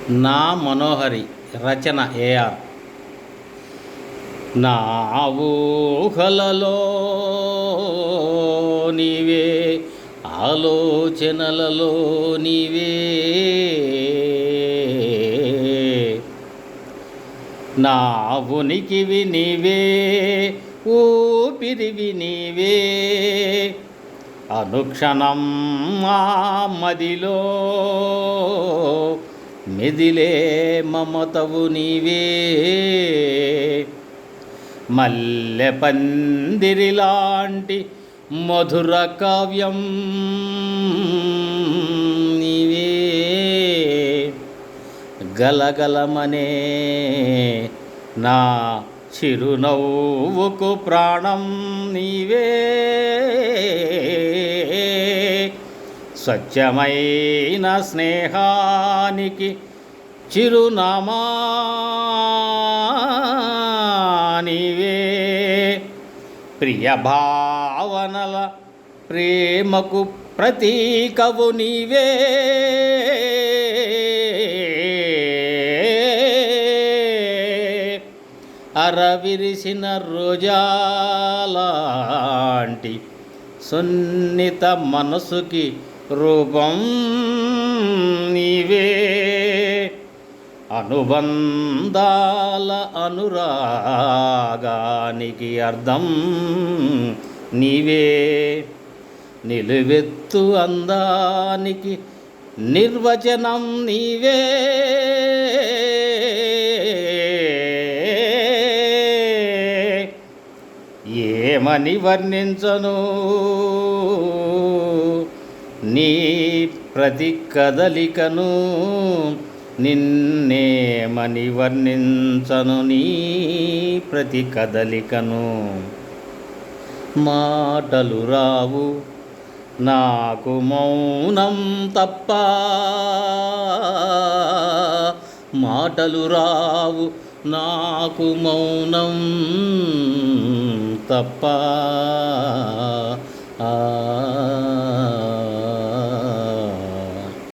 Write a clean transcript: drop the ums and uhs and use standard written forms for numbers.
నా మనోహరి రచన ఏఆర్. నా ఊహలలో నీవే, ఆలోచనలలో నీవే, నా ఉనికివి నీవే, ఊపిరివి నీవే, అనుక్షణం మా మదిలో మెదిలే మమతవు నీవే, మల్లె పందిరిలాంటి మధుర కావ్యం నీవే, గలగలమనే నా చిరునవ్వుకు ప్రాణం నీవే, స్వచ్ఛమైన స్నేహానికి చిరునామా నీవే, ప్రియ భావనల ప్రేమకు ప్రతీకవు నీవే, అరవిరిసిన రోజాలాంటి సున్నిత మనసుకి రూపం నీవే, అనుబంధాల అనురాగానికి అర్థం నీవే, నిలువెత్తు అందానికి నిర్వచనం నీవే, ఏమని వర్ణించను నీ ప్రతి కదలికను, నిన్నేమని వర్ణించను నీ ప్రతి కదలికను, మాటలు రావు నాకు మౌనం తప్ప, మాటలు రావు నాకు మౌనం తప్ప.